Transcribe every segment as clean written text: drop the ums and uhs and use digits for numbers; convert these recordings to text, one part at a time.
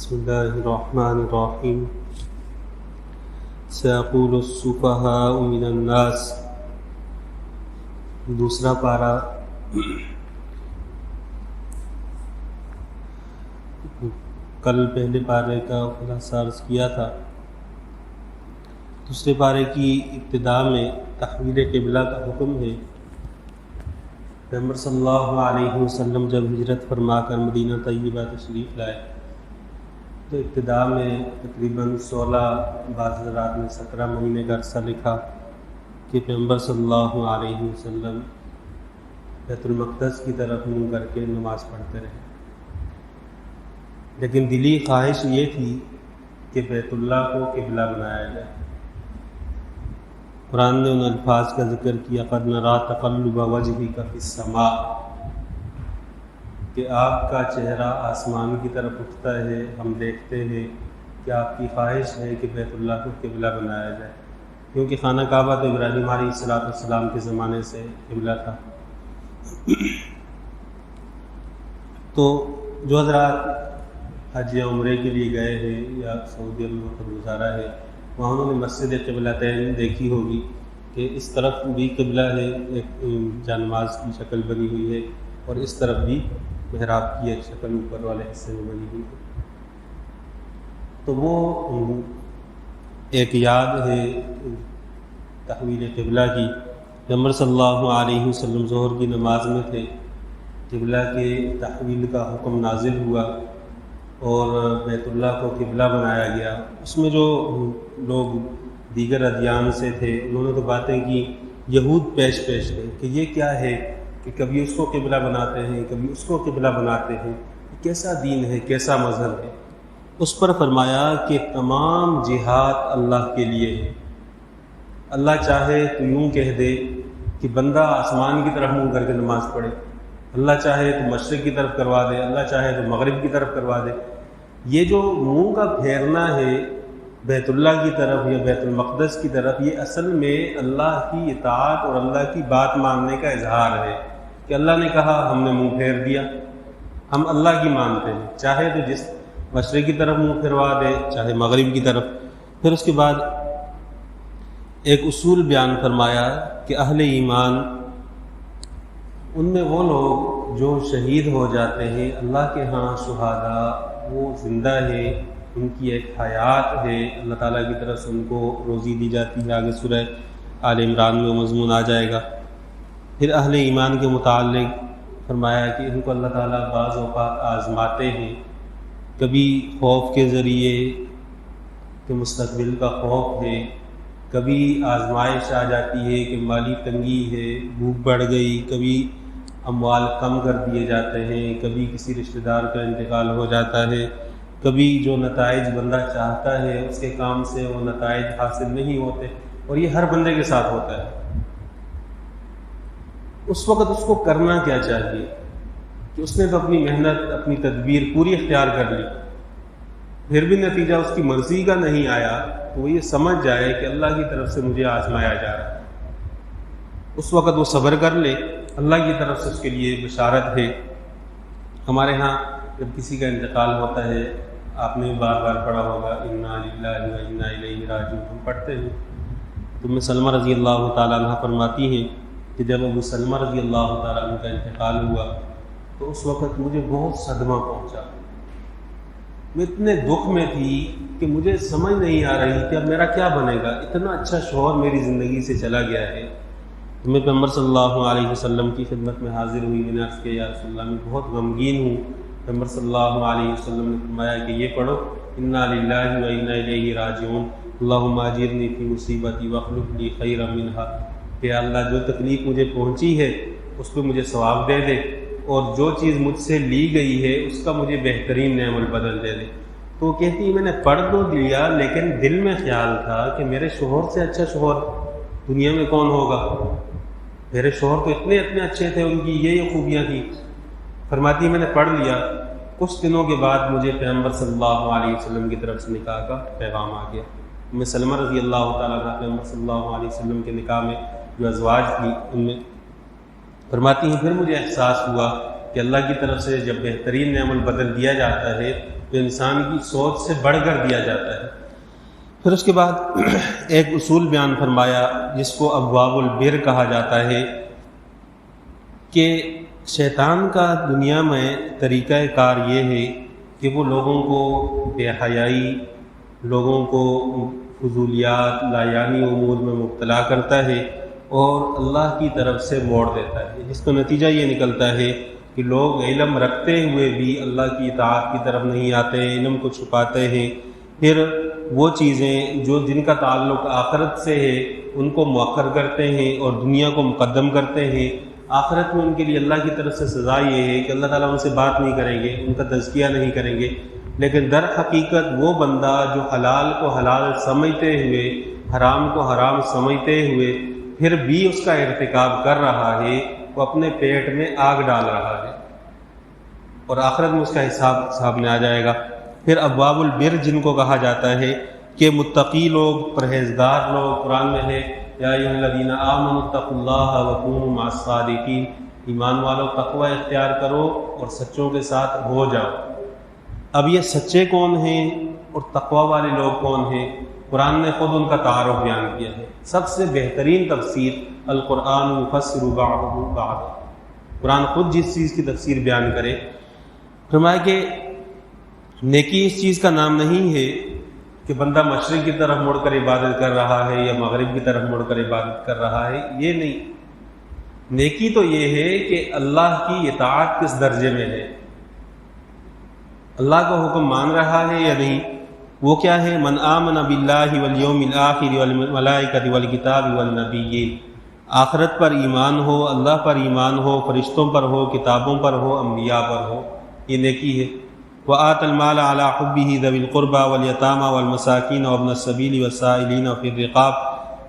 بسم اللہ الرحمن الرحیم سیقول السفہاء من الناس، دوسرا پارہ کل پہلے پارے کا خلاصہ عرض کیا تھا۔ دوسرے پارے کی ابتدا میں تحویل قبلہ کا حکم ہے۔ پیغمبر صلی اللہ علیہ وسلم جب ہجرت فرما کر مدینہ طیبہ تشریف لائے تو ابتدا میں تقریباً 16 بعض حضرات نے 17 مہینے کا عرصہ لکھا کہ پیغمبر صلی اللہ علیہ وسلم بیت المقدس کی طرف منہ کر کے نماز پڑھتے رہے، لیکن دلی خواہش یہ تھی کہ بیت اللہ کو قبلہ بنایا جائے۔ قرآن نے ان الفاظ کا ذکر کیا، قد نرا تقلب وجہک فی السماء، کہ آپ کا چہرہ آسمان کی طرف اٹھتا ہے، ہم دیکھتے ہیں کہ آپ کی خواہش ہے کہ بیت اللہ کو قبلہ بنایا جائے، کیونکہ خانہ کعبہ تو ابراہیم علیہ السلام کے زمانے سے قبلہ تھا۔ تو جو حضرات حج یا عمرے کے لیے گئے ہیں یا سعودی میں وقت گزارا ہے، وہاں انہوں نے مسجد قبلتین دیکھی ہوگی کہ اس طرف بھی قبلہ ہے، ایک جانماز کی شکل بنی ہوئی ہے، اور اس طرف بھی محراب کی ایک شکل اوپر والے حصے میں بنی ہوئی ہے۔ تو وہ ایک یاد ہے تحویل قبلہ کی۔ پیغمبر صلی اللہ علیہ وسلم ظہر کی نماز میں تھے، قبلہ کے تحویل کا حکم نازل ہوا اور بیت اللہ کو قبلہ بنایا گیا۔ اس میں جو لوگ دیگر ادیان سے تھے انہوں نے تو باتیں کی، یہود پیش گئے کہ یہ کیا ہے کہ کبھی اس کو قبلہ بناتے ہیں، کبھی اس کو قبلہ بناتے ہیں، کیسا دین ہے، کیسا مذہب ہے۔ اس پر فرمایا کہ تمام جہاد اللہ کے لیے ہے۔ اللہ چاہے تو یوں کہہ دے کہ بندہ آسمان کی طرف منہ کر کے نماز پڑھے، اللہ چاہے تو مشرق کی طرف کروا دے، اللہ چاہے تو مغرب کی طرف کروا دے۔ یہ جو منہ کا پھیرنا ہے بیت اللہ کی طرف یا بیت المقدس کی طرف، یہ اصل میں اللہ کی اطاعت اور اللہ کی بات ماننے کا اظہار ہے کہ اللہ نے کہا ہم نے منہ پھیر دیا، ہم اللہ کی مانتے ہیں، چاہے تو جس مشرق کی طرف منہ پھروا دے چاہے مغرب کی طرف۔ پھر اس کے بعد ایک اصول بیان فرمایا کہ اہل ایمان ان میں وہ لوگ جو شہید ہو جاتے ہیں، اللہ کے ہاں شہداء وہ زندہ ہے، ان کی ایک حیات ہے، اللہ تعالیٰ کی طرف سے ان کو روزی دی جاتی ہے۔ آگے سورہ آل عمران میں وہ مضمون آ جائے گا۔ پھر اہل ایمان کے متعلق فرمایا کہ ان کو اللہ تعالیٰ بعض اوقات آزماتے ہیں، کبھی خوف کے ذریعے کہ مستقبل کا خوف ہے، کبھی آزمائش آ جاتی ہے کہ مالی تنگی ہے، بھوک بڑھ گئی، کبھی اموال کم کر دیے جاتے ہیں، کبھی کسی رشتہ دار کا انتقال ہو جاتا ہے، کبھی جو نتائج بندہ چاہتا ہے اس کے کام سے وہ نتائج حاصل نہیں ہوتے، اور یہ ہر بندے کے ساتھ ہوتا ہے۔ اس وقت اس کو کرنا کیا چاہیے کہ اس نے تو اپنی محنت اپنی تدبیر پوری اختیار کر لی، پھر بھی نتیجہ اس کی مرضی کا نہیں آیا تو وہ یہ سمجھ جائے کہ اللہ کی طرف سے مجھے آزمایا جا رہا ہے۔ اس وقت وہ صبر کر لے، اللہ کی طرف سے اس کے لیے بشارت ہے۔ ہمارے ہاں جب کسی کا انتقال ہوتا ہے، آپ نے بار بار پڑھا ہوگا انا للہ و انا الیہ راجعون، ہم پڑھتے ہیں۔ تو ام سلمہ رضی اللہ تعالیٰ عنہ فرماتی ہیں کہ جب ابو سلمہ رضی اللہ تعالیٰ عنہ کا انتقال ہوا تو اس وقت مجھے بہت صدمہ پہنچا، میں اتنے دکھ میں تھی کہ مجھے سمجھ نہیں آ رہی کہ اب میرا کیا بنے گا، اتنا اچھا شوہر میری زندگی سے چلا گیا ہے۔ تو میں پیغمبر صلی اللہ علیہ وسلم کی خدمت میں حاضر ہوئی، میں نے عرض کیا یا رسول اللہ میں بہت غمگین ہوں۔ پیغمبر صلی اللہ علیہ وسلم نے فرمایا کہ یہ پڑھو انا للہ و انا الیہ راجعون، اللہم اجرنی فی مصیبتی واخلف لی خیرا منہا، کہ اللہ جو تکلیف مجھے پہنچی ہے اس پہ مجھے ثواب دے دے، اور جو چیز مجھ سے لی گئی ہے اس کا مجھے بہترین نعمت بدل دے دے۔ تو وہ کہتی ہے میں نے پڑھ تو لیا لیکن دل میں خیال تھا کہ میرے شوہر سے اچھا شوہر دنیا میں کون ہوگا، میرے شوہر تو اتنے اچھے تھے، ان کی یہ خوبیاں تھیں۔ فرماتی ہے میں نے پڑھ لیا، کچھ دنوں کے بعد مجھے پیغمبر صلی اللہ علیہ وسلم کی طرف سے نکاح کا پیغام آ گیا۔ ام سلمہ رضی اللہ تعالیٰ عنہ پیغمبر صلی اللہ علیہ وسلم کے نکاح میں جو ازواج تھیں ان میں فرماتی ہیں پھر مجھے احساس ہوا کہ اللہ کی طرف سے جب بہترین نعمت بدل دیا جاتا ہے جو انسان کی سوچ سے بڑھ کر دیا جاتا ہے۔ پھر اس کے بعد ایک اصول بیان فرمایا جس کو ابواب البر کہا جاتا ہے کہ شیطان کا دنیا میں طریقہ کار یہ ہے کہ وہ لوگوں کو بے حیائی، لوگوں کو فضولیات لایانی امور میں مبتلا کرتا ہے اور اللہ کی طرف سے موڑ دیتا ہے، جس کا نتیجہ یہ نکلتا ہے کہ لوگ علم رکھتے ہوئے بھی اللہ کی اطاعت کی طرف نہیں آتے، علم کو چھپاتے ہیں، پھر وہ چیزیں جو جن کا تعلق آخرت سے ہے ان کو مؤخر کرتے ہیں اور دنیا کو مقدم کرتے ہیں۔ آخرت میں ان کے لیے اللہ کی طرف سے سزا یہ ہے کہ اللہ تعالیٰ ان سے بات نہیں کریں گے، ان کا تزکیہ نہیں کریں گے، لیکن در حقیقت وہ بندہ جو حلال کو حلال سمجھتے ہوئے حرام کو حرام سمجھتے ہوئے پھر بھی اس کا ارتکاب کر رہا ہے، وہ اپنے پیٹ میں آگ ڈال رہا ہے اور آخرت میں اس کا حساب سامنے آ جائے گا۔ پھر ابواب البر جن کو کہا جاتا ہے کہ متقی لوگ، پرہیزگار لوگ، قرآن میں ہے یا ایھا الذین آمنوا اتقوا اللہ وکونوا مع الصادقین، ایمان والو تقوی اختیار کرو اور سچوں کے ساتھ ہو جاؤ۔ اب یہ سچے کون ہیں اور تقوی والے لوگ کون ہیں؟ قرآن نے خود ان کا تعارف بیان کیا ہے۔ سب سے بہترین تفسیر القرآن یفسر بعضہ بعضا، قرآن خود جس چیز کی تفسیر بیان کرے، فرمایا کہ نیکی اس چیز کا نام نہیں ہے کہ بندہ مشرق کی طرف مڑ کر عبادت کر رہا ہے یا مغرب کی طرف مڑ کر عبادت کر رہا ہے، یہ نہیں۔ نیکی تو یہ ہے کہ اللہ کی اطاعت کس درجے میں ہے، اللہ کا حکم مان رہا ہے یا نہیں۔ وہ کیا ہے؟ من آمن باللہ والیوم الآخر والملائکۃ والکتاب والنبیین، آخرت پر ایمان ہو، اللہ پر ایمان ہو، فرشتوں پر ہو، کتابوں پر ہو، انبیاء پر ہو، یہ نیکی ہے۔ وآت المال علی حبہ ذوی القربى والیتامى والمساکین وابن السبیل والسائلین وفی الرقاب،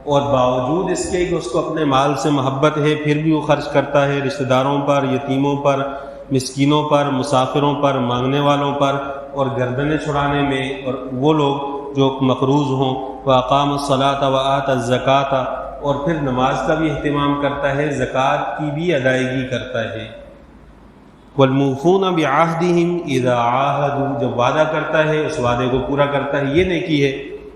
اور باوجود اس کے کہ اس کو اپنے مال سے محبت ہے پھر بھی وہ خرچ کرتا ہے رشتہ داروں پر، یتیموں پر، مسکینوں پر، مسافروں پر، مانگنے والوں پر، اور گردنیں چھڑانے میں، اور وہ لوگ جو مقروض ہوں۔ وَأَقَامَ الصَّلَاةَ وَآتَى الزَّكَاةَ، اور پھر نماز کا بھی اہتمام کرتا ہے، زکوٰۃ کی بھی ادائیگی کرتا ہے۔ وَالْمُوفُونَ بِعَهْدِهِمْ إِذَا عَاهَدُوا، جب وعدہ کرتا ہے اس وعدے کو پورا کرتا ہے، یہ نیکی ہے۔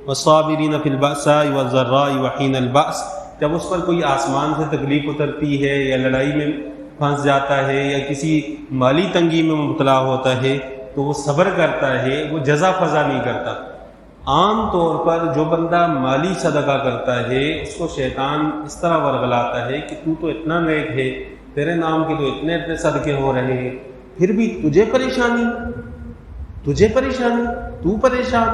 وَالصَّابِرِينَ فِي الْبَأْسَاءِ وَالضَّرَّاءِ وَحِينَ الْبَأْسِ، جب اس پر کوئی آسمان سے تکلیف اترتی ہے یا لڑائی میں پھنس جاتا ہے یا کسی مالی تنگی میں مبتلا ہوتا ہے تو وہ صبر کرتا ہے، وہ جزا فضا نہیں کرتا۔ عام طور پر جو بندہ مالی صدقہ کرتا ہے اس کو شیطان اس طرح ورغلاتا ہے کہ تو اتنا نیک ہے، تیرے نام کے تو اتنے صدقے ہو رہے ہیں، پھر بھی تجھے پریشانی، تو پریشان۔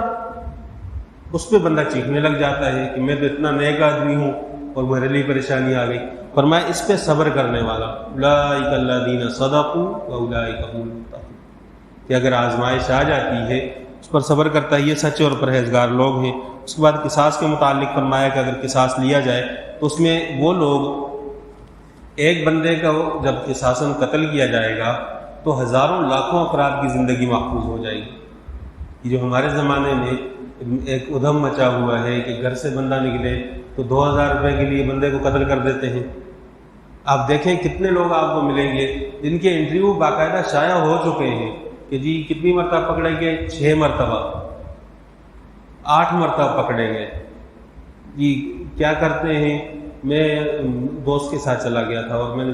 اس پہ بندہ چیخنے لگ جاتا ہے کہ میں تو اتنا نیک آدمی ہوں اور میرے لیے پریشانی آ گئی۔ فرمایا اس پہ صبر کرنے والا اولئک الذین صدقوا واولئک هم المتقون، کہ اگر آزمائش آ جاتی ہے اس پر صبر کرتا ہے، یہ سچے اور پرہیزگار لوگ ہیں۔ اس کے بعد قصاص کے متعلق فرمایا کہ اگر قصاص لیا جائے تو اس میں وہ لوگ، ایک بندے کا جب قصاصاً قتل کیا جائے گا تو ہزاروں لاکھوں افراد کی زندگی محفوظ ہو جائے گی۔ یہ جو ہمارے زمانے میں ایک ادھم مچا ہوا ہے کہ گھر سے بندہ نکلے تو 2000 روپے کے لیے بندے کو قتل کر دیتے ہیں۔ آپ دیکھیں کتنے لوگ آپ کو ملیں گے جن کے انٹرویو باقاعدہ شائع ہو چکے ہیں کہ جی کتنی مرتبہ پکڑیں گے، 6 مرتبہ، 8 مرتبہ پکڑیں گے، جی کیا کرتے ہیں؟ میں دوست کے ساتھ چلا گیا تھا اور میں نے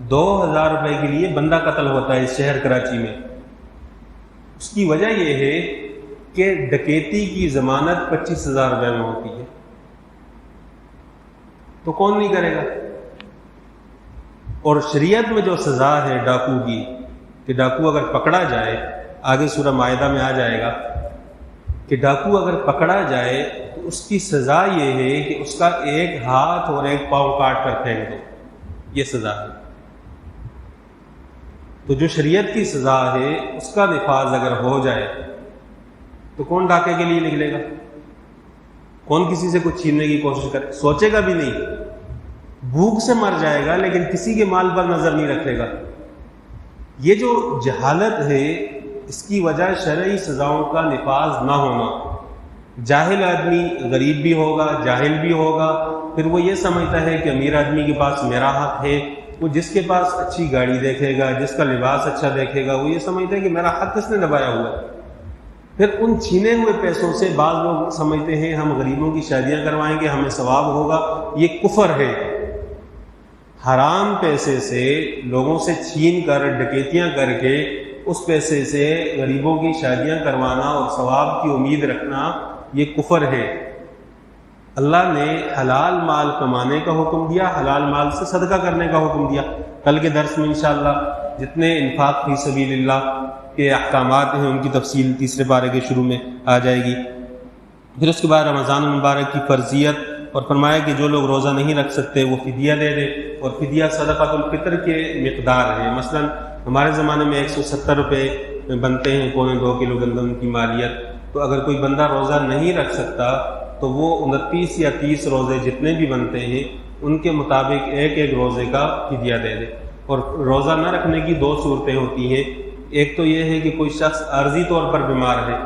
2000 روپے کے لیے بندہ قتل ہوتا ہے اس شہر کراچی میں۔ اس کی وجہ یہ ہے کہ ڈکیتی کی ضمانت 25,000 روپے میں ہوتی ہے، تو کون نہیں کرے گا؟ اور شریعت میں جو سزا ہے ڈاکو کی، کہ ڈاکو اگر پکڑا جائے، آگے سورہ مائدہ میں آ جائے گا کہ ڈاکو اگر پکڑا جائے تو اس کی سزا یہ ہے کہ اس کا ایک ہاتھ اور ایک پاؤں کاٹ کر پھینک دو، یہ سزا ہے۔ تو جو شریعت کی سزا ہے اس کا نفاذ اگر ہو جائے تو کون ڈاکے کے لیے نکلے گا؟ کون کسی سے کچھ چھیننے کی کوشش کرے؟ سوچے گا بھی نہیں، بھوک سے مر جائے گا لیکن کسی کے مال پر نظر نہیں رکھے گا۔ یہ جو جہالت ہے اس کی وجہ شرعی سزاؤں کا نفاذ نہ ہونا۔ جاہل آدمی غریب بھی ہوگا، جاہل بھی ہوگا، پھر وہ یہ سمجھتا ہے کہ امیر آدمی کے پاس میرا حق ہے۔ وہ جس کے پاس اچھی گاڑی دیکھے گا، جس کا لباس اچھا دیکھے گا، وہ یہ سمجھتا ہے کہ میرا حق کس نے دبایا ہوا ہے۔ پھر ان چھینے ہوئے پیسوں سے بعض لوگ سمجھتے ہیں ہم غریبوں کی شادیاں کروائیں گے ہمیں ثواب ہوگا، یہ کفر ہے۔ حرام پیسے سے لوگوں سے چھین کر ڈکیتیاں کر کے اس پیسے سے غریبوں کی شادیاں کروانا اور ثواب کی امید رکھنا یہ کفر ہے۔ اللہ نے حلال مال کمانے کا حکم دیا، حلال مال سے صدقہ کرنے کا حکم دیا۔ کل کے درس میں انشاءاللہ جتنے انفاق فی سبیل اللہ کے احکامات ہیں ان کی تفصیل تیسرے پارے کے شروع میں آ جائے گی۔ پھر اس کے بعد رمضان المبارک کی فرضیت، اور فرمایا کہ جو لوگ روزہ نہیں رکھ سکتے وہ فدیہ دے دیں، اور فدیہ صدقۃ الفطر کے مقدار ہے۔ مثلا ہمارے زمانے میں 170 روپے بنتے ہیں، 2.25 کلو گندم کی مالیت، تو اگر کوئی بندہ روزہ نہیں رکھ سکتا تو وہ 29 یا 30 روزے جتنے بھی بنتے ہیں ان کے مطابق ایک روزے کا فدیہ دے دے۔ اور روزہ نہ رکھنے کی 2 صورتیں ہوتی ہیں، ایک تو یہ ہے کہ کوئی شخص عارضی طور پر بیمار ہے،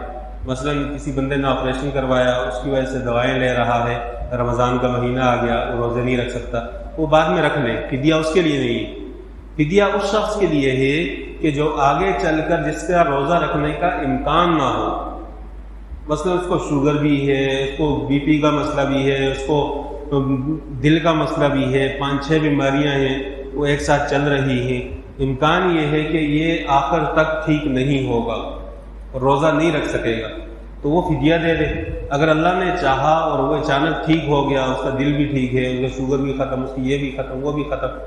مثلا کسی بندے نے آپریشن کروایا، اس کی وجہ سے دوائیں لے رہا ہے، رمضان کا مہینہ آ گیا، وہ روزے نہیں رکھ سکتا، وہ بعد میں رکھ لے، فدیہ اس کے لیے نہیں ہے۔ فدیہ اس شخص کے لیے ہے کہ جو آگے چل کر جس کا روزہ رکھنے کا امکان نہ ہو، مثلا اس کو شوگر بھی ہے، اس کو بی پی کا مسئلہ بھی ہے، اس کو دل کا مسئلہ بھی ہے، 5-6 بیماریاں ہیں وہ ایک ساتھ چل رہی ہیں، امکان یہ ہے کہ یہ آخر تک ٹھیک نہیں ہوگا اور روزہ نہیں رکھ سکے گا، تو وہ فدیہ دے دے۔ اگر اللہ نے چاہا اور وہ اچانک ٹھیک ہو گیا، اس کا دل بھی ٹھیک ہے، اس کا شوگر بھی ختم، اس کی یہ بھی ختم، وہ بھی ختم،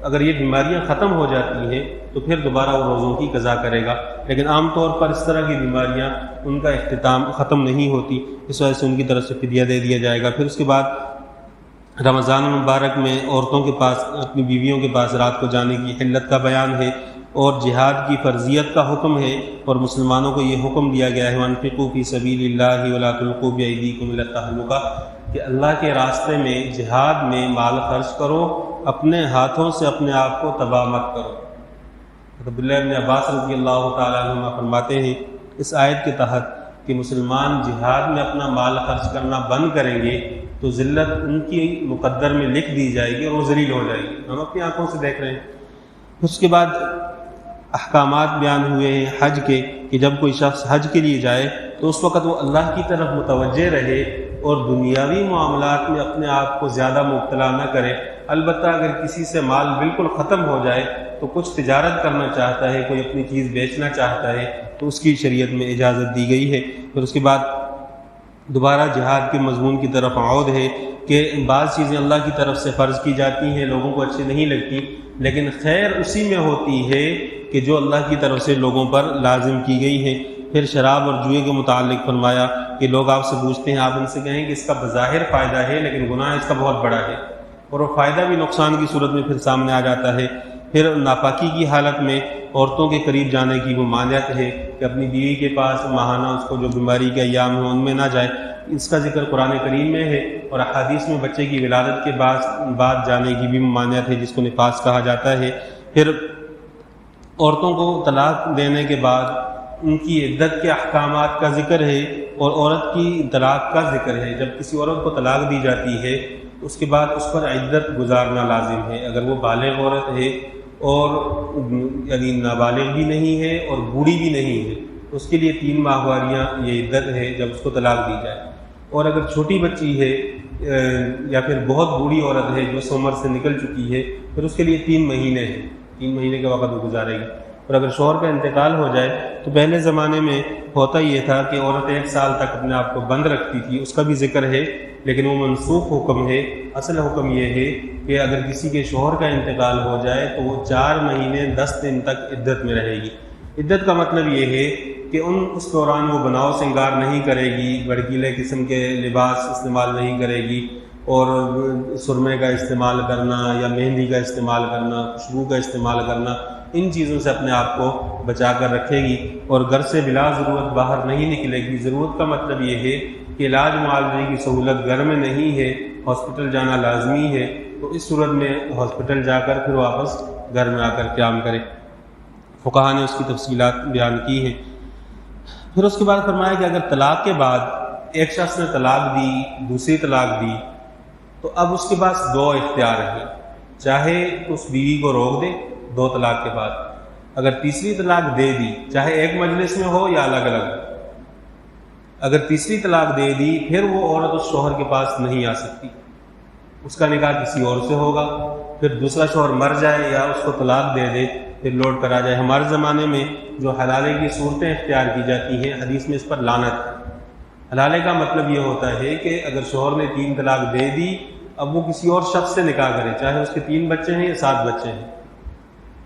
اگر یہ بیماریاں ختم ہو جاتی ہیں تو پھر دوبارہ وہ روزوں کی قضا کرے گا۔ لیکن عام طور پر اس طرح کی بیماریاں ان کا اختتام ختم نہیں ہوتی، اس وجہ سے ان کی طرف سے فدیہ دے دیا جائے گا۔ پھر اس کے بعد رمضان المبارک میں عورتوں کے پاس، اپنی بیویوں کے پاس رات کو جانے کی حلت کا بیان ہے، اور جہاد کی فرضیت کا حکم ہے، اور مسلمانوں کو یہ حکم دیا گیا ہے وَأَنفِقُوا فِي سَبِيلِ اللَّهِ وَلَا تُلْقُوا بِأَيْدِيكُمْ إِلَى التَّهْلُكَةِ، کہ اللہ کے راستے میں جہاد میں مال خرچ کرو، اپنے ہاتھوں سے اپنے آپ کو تباہ مت کرو۔ عبداللہ ابن عباس رضی اللہ تعالیٰ عنہ فرماتے ہیں اس آیت کے تحت کہ مسلمان جہاد میں اپنا مال خرچ کرنا بند کریں گے تو ذلت ان کی مقدر میں لکھ دی جائے گی اور وہ ذلیل ہو جائے گی، ہم اپنی آنکھوں سے دیکھ رہے ہیں۔ اس کے بعد احکامات بیان ہوئے ہیں حج کے، کہ جب کوئی شخص حج کے لیے جائے تو اس وقت وہ اللہ کی طرف متوجہ رہے اور دنیاوی معاملات میں اپنے آپ کو زیادہ مبتلا نہ کرے۔ البتہ اگر کسی سے مال بالکل ختم ہو جائے تو کچھ تجارت کرنا چاہتا ہے، کوئی اپنی چیز بیچنا چاہتا ہے تو اس کی شریعت میں اجازت دی گئی ہے۔ پھر اس کے بعد دوبارہ جہاد کے مضمون کی طرف عود ہے کہ بعض چیزیں اللہ کی طرف سے فرض کی جاتی ہیں، لوگوں کو اچھی نہیں لگتی، لیکن خیر اسی میں ہوتی ہے کہ جو اللہ کی طرف سے لوگوں پر لازم کی گئی ہے۔ پھر شراب اور جوئے کے متعلق فرمایا کہ لوگ آپ سے پوچھتے ہیں، آپ ان سے کہیں کہ اس کا بظاہر فائدہ ہے لیکن گناہ اس کا بہت بڑا ہے، اور وہ فائدہ بھی نقصان کی صورت میں پھر سامنے آ جاتا ہے۔ پھر ناپاکی کی حالت میں عورتوں کے قریب جانے کی ممانعت ہے کہ اپنی بیوی کے پاس ماہانہ اس کو جو بیماری کے ایام ہیں ان میں نہ جائے، اس کا ذکر قرآن کریم میں ہے، اور احادیث میں بچے کی ولادت کے بعد جانے کی بھی ممانعت ہے جس کو نفاس کہا جاتا ہے۔ پھر عورتوں کو طلاق دینے کے بعد ان کی عدت کے احکامات کا ذکر ہے، اور عورت کی طلاق کا ذکر ہے۔ جب کسی عورت کو طلاق دی جاتی ہے تو اس کے بعد اس پر عدت گزارنا لازم ہے، اگر وہ بالغ عورت ہے اور یعنی نابالغ بھی نہیں ہے اور بوڑھی بھی نہیں ہے تو اس کے لیے 3 ماہواریاں یہ عدت ہے جب اس کو طلاق دی جائے، اور اگر چھوٹی بچی ہے یا پھر بہت بوڑھی عورت ہے جو اس عمر سے نکل چکی ہے پھر اس کے لیے 3 مہینے ہیں، 3 مہینے کا وقت وہ گزارے گی۔ اور اگر شوہر کا انتقال ہو جائے تو پہلے زمانے میں ہوتا یہ تھا کہ عورت 1 سال تک اپنے آپ کو بند رکھتی تھی، اس کا بھی ذکر ہے، لیکن وہ منسوخ حکم ہے۔ اصل حکم یہ ہے کہ اگر کسی کے شوہر کا انتقال ہو جائے تو وہ 4 مہینے 10 دن تک عدت میں رہے گی۔ عدت کا مطلب یہ ہے کہ اس دوران وہ بناؤ سنگار نہیں کرے گی، بھڑکیلے قسم کے لباس استعمال نہیں کرے گی، اور سرمے کا استعمال کرنا یا مہندی کا استعمال کرنا، خوشبو کا استعمال کرنا، ان چیزوں سے اپنے آپ کو بچا کر رکھے گی، اور گھر سے بلا ضرورت باہر نہیں نکلے گی۔ ضرورت کا مطلب یہ ہے کہ علاج معالجے کی سہولت گھر میں نہیں ہے، ہاسپٹل جانا لازمی ہے، تو اس صورت میں ہاسپٹل جا کر پھر واپس گھر میں آ کر قیام کرے۔ فقہا نے اس کی تفصیلات بیان کی ہیں۔ پھر اس کے بعد فرمایا کہ اگر طلاق کے بعد ایک شخص نے طلاق دی، دوسری طلاق دی، تو اب اس کے پاس 2 اختیار ہیں، چاہے اس بیوی کو روک دے 2 طلاق کے بعد، اگر تیسری طلاق دے دی چاہے ایک مجلس میں ہو یا الگ الگ، اگر تیسری طلاق دے دی پھر وہ عورت اس شوہر کے پاس نہیں آ سکتی، اس کا نکاح کسی اور سے ہوگا، پھر دوسرا شوہر مر جائے یا اس کو طلاق دے دے پھر لوٹ کر آ جائے۔ ہمارے زمانے میں جو حلالے کی صورتیں اختیار کی جاتی ہیں، حدیث میں اس پر لعنت ہے۔ حلالے کا مطلب یہ ہوتا ہے کہ اگر شوہر نے 3 طلاق دے دی، اب وہ کسی اور شخص سے نکاح کرے، چاہے اس کے 3 بچے ہیں یا 7 بچے ہیں،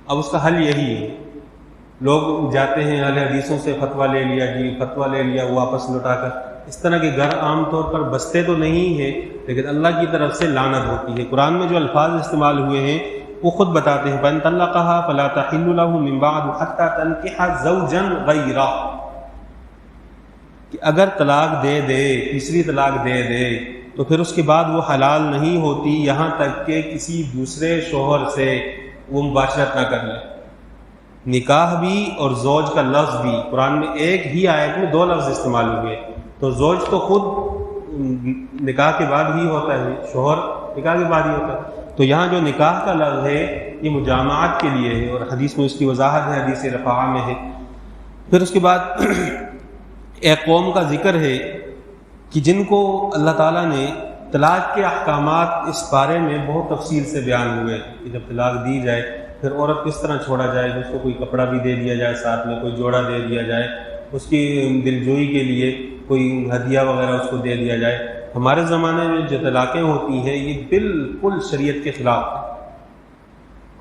اب اس کا حل یہی ہے۔ لوگ جاتے ہیں اہل حدیثوں سے فتویٰ لے لیا، فتویٰ لے لیا، واپس لوٹا کر۔ اس طرح کے گھر عام طور پر بستے تو نہیں ہیں، لیکن اللہ کی طرف سے لعنت ہوتی ہے۔ قرآن میں جو الفاظ استعمال ہوئے ہیں وہ خود بتاتے ہیں، فَإِن طَلَّقَهَا فَلَا تَحِلُّ لَهُ مِن بَعْدُ حَتَّى تَنكِحَ زَوْجًا غَيْرَهُ، کہ اگر طلاق دے دے، تیسری طلاق دے دے تو پھر اس کے بعد وہ حلال نہیں ہوتی یہاں تک کہ کسی دوسرے شوہر سے وہ مباشرت نہ کر لے۔ نکاح بھی اور زوج کا لفظ بھی قرآن میں ایک ہی آیت میں 2 لفظ استعمال ہوئے، تو زوج تو خود نکاح کے بعد ہی ہوتا ہے، شوہر نکاح کے بعد ہی ہوتا ہے، تو یہاں جو نکاح کا لفظ ہے یہ مجامعات کے لیے ہے، اور حدیث میں اس کی وضاحت ہے، حدیث رفاعہ میں ہے۔ پھر اس کے بعد ایک قوم کا ذکر ہے کہ جن کو اللہ تعالیٰ نے طلاق کے احکامات اس بارے میں بہت تفصیل سے بیان ہوئے کہ جب طلاق دی جائے پھر عورت کس طرح چھوڑا جائے، اس کو کوئی کپڑا بھی دے دیا جائے، ساتھ میں کوئی جوڑا دے دیا جائے، اس کی دلجوئی کے لیے کوئی ہدیہ وغیرہ اس کو دے دیا جائے۔ ہمارے زمانے میں جو طلاقیں ہوتی ہیں یہ بالکل شریعت کے خلاف ہے۔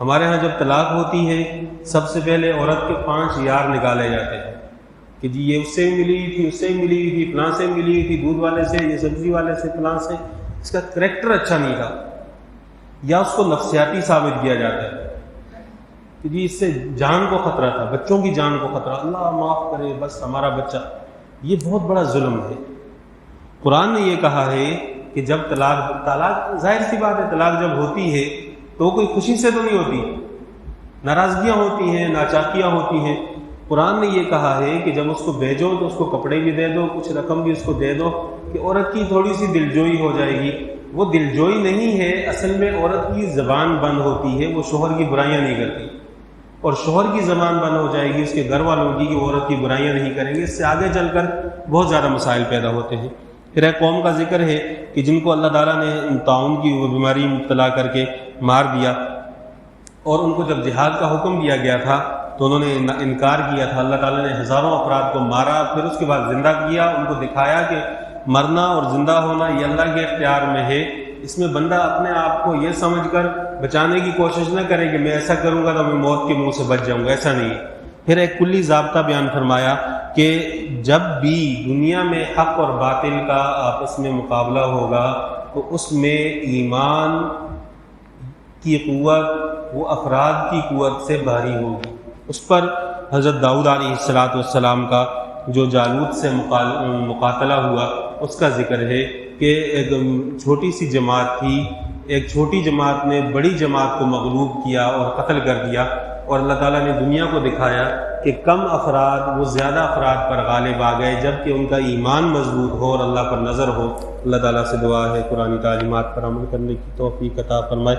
ہمارے ہاں جب طلاق ہوتی ہے سب سے پہلے عورت کے 5 یار نکالے جاتے ہیں کہ جی یہ اس سے ملی ہوئی تھی، اس سے ملی ہوئی تھی، فلاں سے ملی ہوئی تھی، دودھ والے سے، یہ سبزی والے سے، فلاں سے، اس کا کریکٹر اچھا نہیں تھا، یا اس کو نفسیاتی ثابت کیا جاتا ہے کہ جی اس سے جان کو خطرہ تھا، بچوں کی جان کو خطرہ، اللہ معاف کرے بس ہمارا بچہ۔ یہ بہت بڑا ظلم ہے۔ قرآن نے یہ کہا ہے کہ جب طلاق ظاہر سی بات ہے، طلاق جب ہوتی ہے تو کوئی خوشی سے تو نہیں ہوتی، ناراضگیاں ہوتی ہیں، ناچاکیاں ہوتی ہیں۔ قرآن نے یہ کہا ہے کہ جب اس کو بھیجو تو اس کو کپڑے بھی دے دو، کچھ رقم بھی اس کو دے دو کہ عورت کی تھوڑی سی دلجوئی ہو جائے گی۔ وہ دلجوئی نہیں ہے، اصل میں عورت کی زبان بند ہوتی ہے، وہ شوہر کی برائیاں نہیں کرتی، اور شوہر کی زبان بند ہو جائے گی اس کے گھر والوں کی کہ وہ عورت کی برائیاں نہیں کریں گے۔ اس سے آگے چل کر بہت زیادہ مسائل پیدا ہوتے ہیں۔ پھر ایک قوم کا ذکر ہے کہ جن کو اللہ تعالیٰ نے طاعون کی وہ بیماری مبتلا کر کے مار دیا، اور ان کو جب جہاد کا حکم دیا گیا تھا تو انہوں نے انکار کیا تھا۔ اللہ تعالیٰ نے ہزاروں افراد کو مارا، پھر اس کے بعد زندہ کیا، ان کو دکھایا کہ مرنا اور زندہ ہونا یہ اللہ کے اختیار میں ہے۔ اس میں بندہ اپنے آپ کو یہ سمجھ کر بچانے کی کوشش نہ کرے کہ میں ایسا کروں گا تو میں موت کے منہ سے بچ جاؤں گا، ایسا نہیں ہے۔ پھر ایک کلی ضابطہ بیان فرمایا کہ جب بھی دنیا میں حق اور باطل کا آپس میں مقابلہ ہوگا تو اس میں ایمان کی قوت وہ افراد کی قوت سے بھاری ہوگی۔ اس پر حضرت داؤد علیہ السلام کا جو جالوت سے مقاتلہ ہوا اس کا ذکر ہے کہ ایک چھوٹی سی جماعت تھی، ایک چھوٹی جماعت نے بڑی جماعت کو مغلوب کیا اور قتل کر دیا، اور اللہ تعالیٰ نے دنیا کو دکھایا کہ کم افراد وہ زیادہ افراد پر غالب آ گئے جب کہ ان کا ایمان مضبوط ہو اور اللہ پر نظر ہو۔ اللہ تعالیٰ سے دعا ہے قرآن تعلیمات پر عمل کرنے کی توفیق عطا فرمائے۔